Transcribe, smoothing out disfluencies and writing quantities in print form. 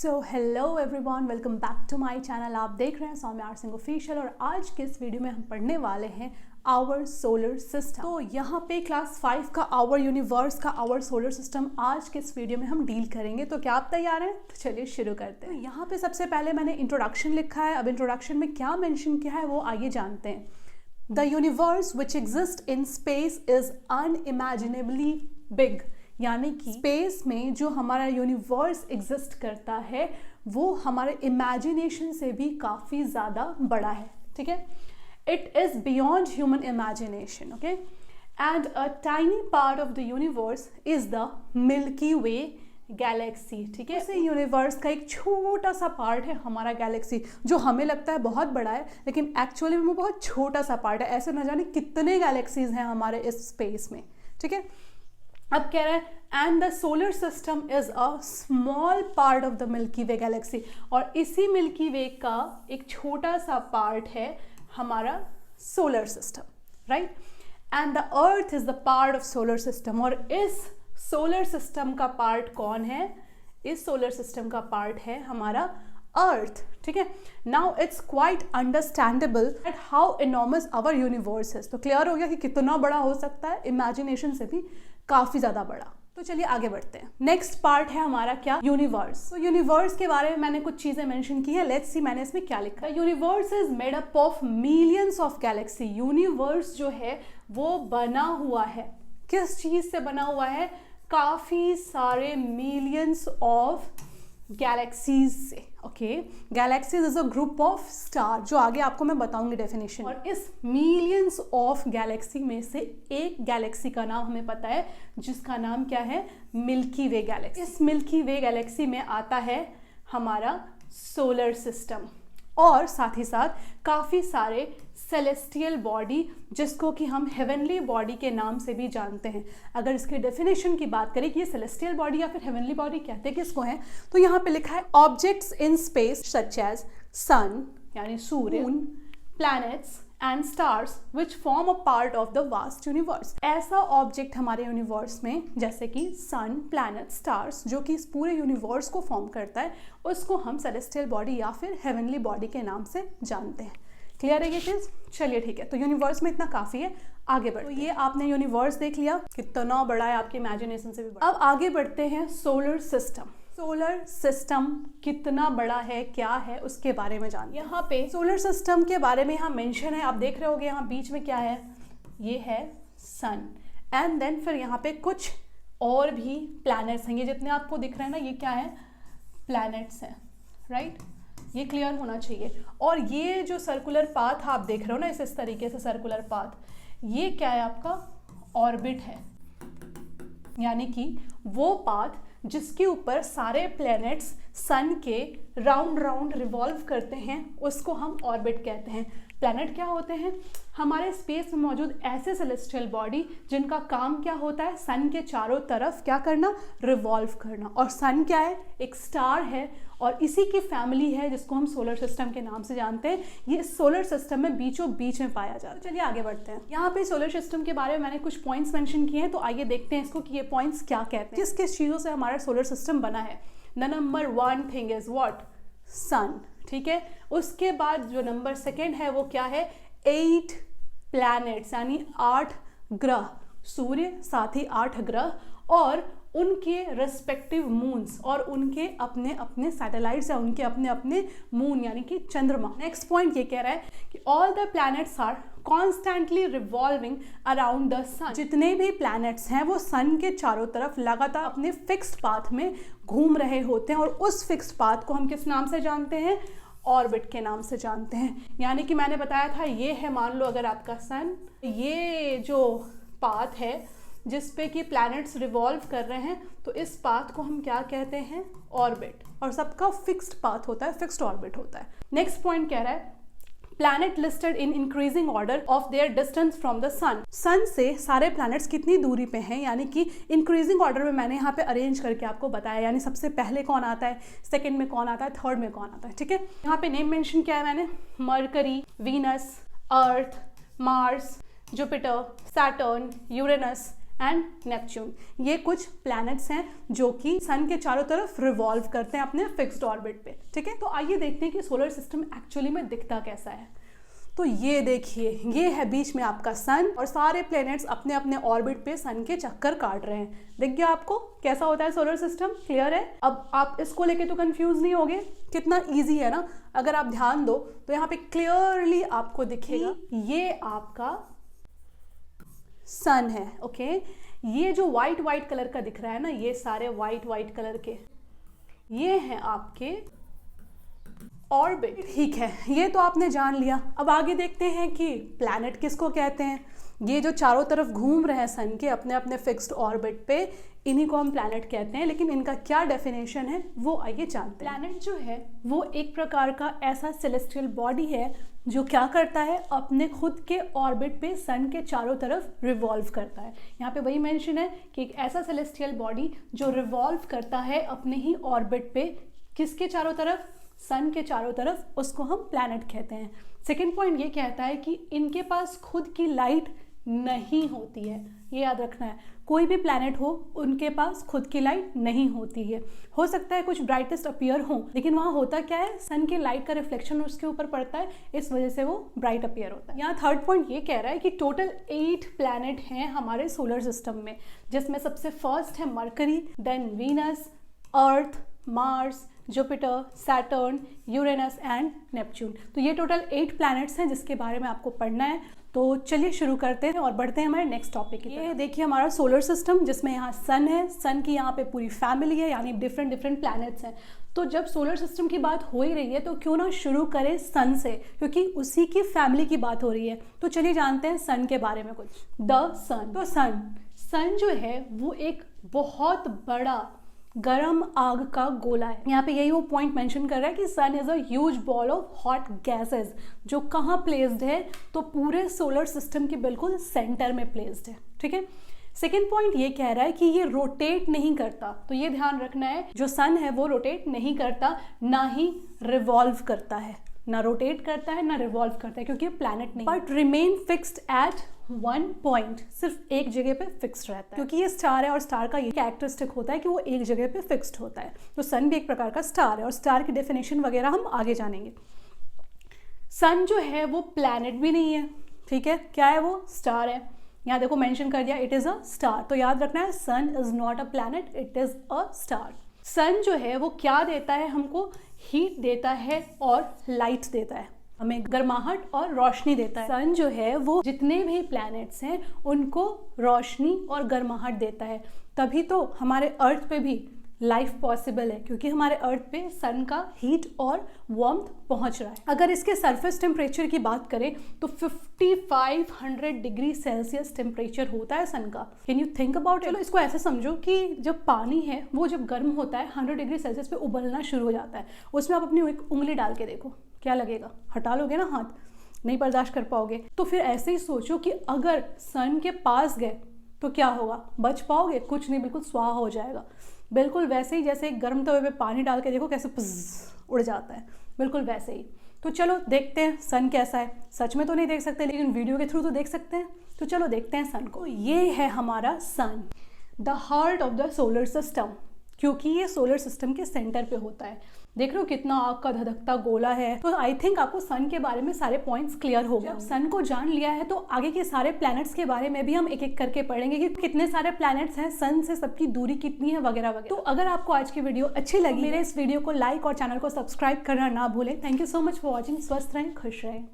So hello everyone, welcome back to my channel. आप देख रहे हैं सौम्या आर सिंह ऑफिशियल और आज के इस वीडियो में हम पढ़ने वाले हैं आवर सोलर सिस्टम। तो यहाँ पे क्लास 5 का आवर यूनिवर्स का आवर सोलर सिस्टम आज के इस वीडियो में हम डील करेंगे। तो क्या आप तैयार हैं? तो चलिए शुरू करते हैं। यहाँ पे सबसे पहले मैंने इंट्रोडक्शन लिखा है। अब इंट्रोडक्शन में क्या मेंशन किया है वो आइए जानते हैं। The universe which exist in space is unimaginably big, यानी कि स्पेस में जो हमारा यूनिवर्स एग्जिस्ट करता है वो हमारे इमेजिनेशन से भी काफ़ी ज़्यादा बड़ा है। ठीक है, it is beyond human imagination. Okay, and a tiny part of the universe is the milky way Galaxy. ठीक है, इसे यूनिवर्स का एक छोटा सा पार्ट है हमारा गैलेक्सी, जो हमें लगता है बहुत बड़ा है लेकिन एक्चुअली में वो बहुत छोटा सा पार्ट है। ऐसे न जाने कितने गैलेक्सीज हैं हमारे इस स्पेस में। ठीक है, अब कह रहा है and the solar system is a small part of the milky way Galaxy, और इसी मिल्की वे का एक छोटा सा पार्ट है हमारा solar system, right. And the earth is the part of solar system, और इस सोलर सिस्टम का पार्ट कौन है? इस सोलर सिस्टम का पार्ट है हमारा अर्थ। ठीक है, now it's quite understandable at how enormous our universe is. तो क्लियर हो गया कि कितना बड़ा हो सकता है, इमेजिनेशन से भी काफी ज्यादा बड़ा। तो चलिए आगे बढ़ते हैं। नेक्स्ट पार्ट है हमारा क्या? यूनिवर्स। तो यूनिवर्स के बारे में मैंने कुछ चीजें मेंशन की है। लेट्स सी मैंने इसमें क्या लिखा है। Universe is made up of millions of Galaxy. Universe जो है वो बना हुआ है किस चीज से बना हुआ है? काफी सारे मिलियंस ऑफ गैलेक्सीज से। Okay, galaxies is a group of star, जो आगे आपको मैं बताऊंगी डेफिनेशन। और इस मिलियंस ऑफ गैलेक्सी में से एक गैलेक्सी का नाम हमें पता है, जिसका नाम क्या है? मिल्की वे गैलेक्सी। इस मिल्की वे गैलेक्सी में आता है हमारा सोलर सिस्टम और साथ ही साथ काफ़ी सारे सेलेस्टियल बॉडी, जिसको कि हम हेवनली बॉडी के नाम से भी जानते हैं। अगर इसके डेफिनेशन की बात करें कि ये सेलेस्टियल बॉडी या फिर हेवनली बॉडी कहते किसको हैं, तो यहाँ पे लिखा है objects in space such as sun यानी सूर्य, moon, planets and stars which form a part of the vast universe. ऐसा ऑब्जेक्ट हमारे यूनिवर्स में जैसे कि सन, प्लैनेट, स्टार्स, जो कि इस पूरे यूनिवर्स को फॉर्म करता है, उसको हम सेलेस्टियल बॉडी या फिर हेवनली बॉडी के नाम से जानते हैं। क्लियर है ये चीज? चलिए ठीक है, तो यूनिवर्स में इतना काफी है। आगे बढ़ते हैं। तो ये आपने यूनिवर्स देख लिया, कितना बड़ा है, आपके इमेजिनेशन से भी बड़ा। अब आगे बढ़ते हैं सोलर सिस्टम। सोलर सिस्टम कितना बड़ा है, क्या है, उसके बारे में जानिए। यहाँ पे सोलर सिस्टम के बारे में यहाँ मेंशन है, आप देख रहे होगे यहाँ बीच में क्या है? ये है सन, एंड देन फिर यहाँ पे कुछ और भी प्लैनेट्स हैं। ये जितने आपको दिख रहे हैं ना, ये क्या है? प्लैनेट्स हैं, राइट। ये क्लियर होना चाहिए। और ये जो सर्कुलर पाथ आप देख रहे हो ना, इस तरीके से सर्कुलर पाथ, ये क्या है? आपका ऑर्बिट है, यानी कि वो पाथ जिसके ऊपर सारे प्लैनेट्स सन के राउंड राउंड रिवॉल्व करते हैं, उसको हम ऑर्बिट कहते हैं। प्लैनेट क्या होते हैं? हमारे स्पेस में मौजूद ऐसे सेलेस्टियल बॉडी जिनका काम क्या होता है? सन के चारों तरफ क्या करना? रिवॉल्व करना। और सन क्या है? एक स्टार है और इसी की फैमिली है जिसको हम सोलर सिस्टम के नाम से जानते हैं। ये सोलर सिस्टम में बीचों बीच में पाया जाता है। चलिए आगे बढ़ते हैं। यहाँ पे सोलर सिस्टम के बारे में मैंने कुछ पॉइंट्स मेंशन किए हैं, तो आइए देखते हैं इसको कि ये पॉइंट्स क्या कहते हैं, किस किस चीज़ों से हमारा सोलर सिस्टम बना है। The number 1 thing is what? Sun. ठीक है, उसके बाद जो नंबर 2 है वो क्या है? 8 प्लैनेट्स, यानी 8 ग्रह, सूर्य साथ ही 8 ग्रह और उनके रेस्पेक्टिव मून्स और उनके अपने अपने सैटेलाइट्स या उनके अपने अपने मून यानी कि चंद्रमा। नेक्स्ट पॉइंट ये कह रहा है कि all the planets are constantly revolving around the sun. जितने भी प्लैनेट्स हैं वो सन के चारों तरफ लगातार अपने फिक्स्ड पाथ में घूम रहे होते हैं, और उस फिक्स्ड पाथ को हम किस नाम से जानते हैं? ऑर्बिट के नाम से जानते हैं। यानी कि मैंने बताया था, ये है, मान लो अगर आपका सन, ये जो पाथ है जिस पे कि प्लैनेट्स रिवॉल्व कर रहे हैं, तो इस पाथ को हम क्या कहते हैं? ऑर्बिट। और सबका फिक्स्ड पाथ होता है, फिक्स्ड ऑर्बिट होता है। नेक्स्ट पॉइंट कह रहा है planet listed in increasing order of their distance from the sun. Sun से सारे प्लैनेट्स कितनी दूरी पे हैं, यानी कि इंक्रीजिंग ऑर्डर में मैंने यहाँ पे अरेंज करके आपको बताया, यानी सबसे पहले कौन आता है, सेकंड में कौन आता है, थर्ड में कौन आता है। ठीक है, यहाँ पे नेम मेंशन किया है मैंने, mercury, Venus, Earth, Mars, Jupiter, Saturn, Uranus and Neptune. ये कुछ प्लैनेट्स हैं जो कि सन के चारों तरफ रिवॉल्व करते हैं अपने फिक्स्ड ऑर्बिट पे, ठीक है। तो आइए देखते हैं कि सोलर सिस्टम एक्चुअली में दिखता कैसा है। तो ये देखिए, ये है बीच में आपका सन और सारे प्लैनेट्स अपने अपने ऑर्बिट पे सन के चक्कर काट रहे हैं। दिख गया आपको कैसा होता है सोलर सिस्टम? क्लियर है? अब आप इसको लेके तो कंफ्यूज नहीं होगे, कितना इजी है ना। अगर आप ध्यान दो तो यहाँ पे क्लियरली आपको दिखेगा ये आपका सन है, ओके। ये जो व्हाइट व्हाइट कलर का दिख रहा है ना, ये सारे व्हाइट व्हाइट कलर के ये हैं आपके ऑर्बिट, ठीक है। ये तो आपने जान लिया। अब आगे देखते हैं कि प्लैनेट किसको कहते हैं। ये जो चारों तरफ घूम रहे हैं सन के अपने अपने फिक्स्ड ऑर्बिट पे, इन्हीं को हम प्लैनेट कहते हैं। लेकिन इनका क्या डेफिनेशन है वो आइए जानते हैं। प्लैनेट जो है वो एक प्रकार का ऐसा सेलेस्टियल बॉडी है जो क्या करता है, अपने खुद के ऑर्बिट पे सन के चारों तरफ रिवॉल्व करता है। यहाँ पे वही मेंशन है कि एक ऐसा सेलेस्टियल बॉडी जो रिवॉल्व करता है अपने ही ऑर्बिट पे, किसके चारों तरफ? सन के चारों तरफ, उसको हम प्लैनेट कहते हैं। सेकेंड पॉइंट ये कहता है कि इनके पास खुद की लाइट नहीं होती है। ये याद रखना है, कोई भी प्लैनेट हो उनके पास खुद की लाइट नहीं होती है। हो सकता है कुछ ब्राइटेस्ट अपीयर हो, लेकिन वहाँ होता क्या है, सन की लाइट का रिफ्लेक्शन उसके ऊपर पड़ता है, इस वजह से वो ब्राइट अपीयर होता है। यहाँ थर्ड पॉइंट ये कह रहा है कि टोटल 8 प्लैनेट हैं हमारे सोलर सिस्टम में, जिसमें सबसे फर्स्ट है Mercury, then Venus, Earth, Mars, Jupiter, Saturn, Uranus and Neptune. तो ये टोटल 8 प्लैनेट्स हैं जिसके बारे में आपको पढ़ना है। तो चलिए शुरू करते हैं और बढ़ते हैं हमारे नेक्स्ट टॉपिक की। ये देखिए हमारा सोलर सिस्टम, जिसमें यहाँ सन है, सन की यहाँ पे पूरी फैमिली है, यानी डिफरेंट डिफरेंट प्लैनेट्स हैं। तो जब सोलर सिस्टम की बात हो ही रही है तो क्यों ना शुरू करें सन से, क्योंकि उसी की फैमिली की बात हो रही है। तो चलिए जानते हैं सन के बारे में कुछ। द सन। तो सन जो है वो एक बहुत बड़ा गरम आग का गोला है। यहाँ पे यही वो पॉइंट मेंशन कर रहा है कि sun is a huge ball of hot gases, जो कहाँ प्लेस्ड है, तो पूरे सोलर सिस्टम के बिल्कुल सेंटर में प्लेस्ड है, ठीक है। सेकेंड पॉइंट ये कह रहा है कि ये रोटेट नहीं करता। तो ये ध्यान रखना है, जो सन है वो रोटेट नहीं करता, ना ही रिवॉल्व करता है, ना रोटेट करता है ना रिवॉल्व करता है, क्योंकि ये प्लैनेट नहीं, but remain fixed at 1 point, सिर्फ एक जगह पे फिक्स्ड रहता है। क्योंकि ये स्टार है और स्टार का ये कैरेक्टरिस्टिक होता है कि वो एक जगह पे फिक्स्ड होता है। तो सन भी एक प्रकार का स्टार है और स्टार की डेफिनेशन वगैरह हम आगे जानेंगे। सन जो है वो प्लैनेट भी नहीं है, ठीक है। क्या है वो? स्टार है। यहाँ देखो मेंशन कर दिया, इट इज अ स्टार। तो याद रखना है, sun is not a planet, it is a star. Sun जो है वो क्या देता है हमको? हीट देता है और लाइट देता है, हमें गर्माहट और रोशनी देता है। सन जो है वो जितने भी प्लैनेट्स हैं उनको रोशनी और गर्माहट देता है, तभी तो हमारे अर्थ पे भी लाइफ पॉसिबल है, क्योंकि हमारे अर्थ पे सन का हीट और वार्मथ पहुंच रहा है। अगर इसके सरफेस टेम्परेचर की बात करें तो 5500 डिग्री सेल्सियस टेम्परेचर होता है सन का। Can you think about it? चलो इसको ऐसे समझो कि जब पानी है वो जब गर्म होता है 100 डिग्री सेल्सियस पे उबलना शुरू हो जाता है, उसमें आप अपनी एक उंगली डाल के देखो क्या लगेगा। हटा लोगे ना हाथ, नहीं बर्दाश्त कर पाओगे। तो फिर ऐसे ही सोचो कि अगर सन के पास गए तो क्या होगा? बच पाओगे? कुछ नहीं, बिल्कुल स्वाहा हो जाएगा। बिल्कुल वैसे ही जैसे एक गर्म तवे पे पानी डाल के देखो कैसे उड़ जाता है, बिल्कुल वैसे ही। तो चलो देखते हैं सन कैसा है। सच में तो नहीं देख सकते, लेकिन वीडियो के थ्रू तो देख सकते हैं। तो चलो देखते हैं सन को। ये है हमारा sun, the heart of the solar system, क्योंकि ये सोलर सिस्टम के सेंटर पे होता है। देख रहे हो कितना आग का धधकता गोला है। तो आई थिंक आपको सन के बारे में सारे पॉइंट्स क्लियर हो गए। जब सन को जान लिया है तो आगे के सारे प्लैनेट्स के बारे में भी हम एक एक करके पढ़ेंगे कि कितने सारे प्लैनेट्स हैं, सन से सबकी दूरी कितनी है वगैरह वगैरह। तो अगर आपको आज की वीडियो अच्छी लगी, मेरे इस वीडियो को लाइक और चैनल को सब्सक्राइब करना ना भूलें। Thank you so much for watching. स्वस्थ रहें, खुश रहें।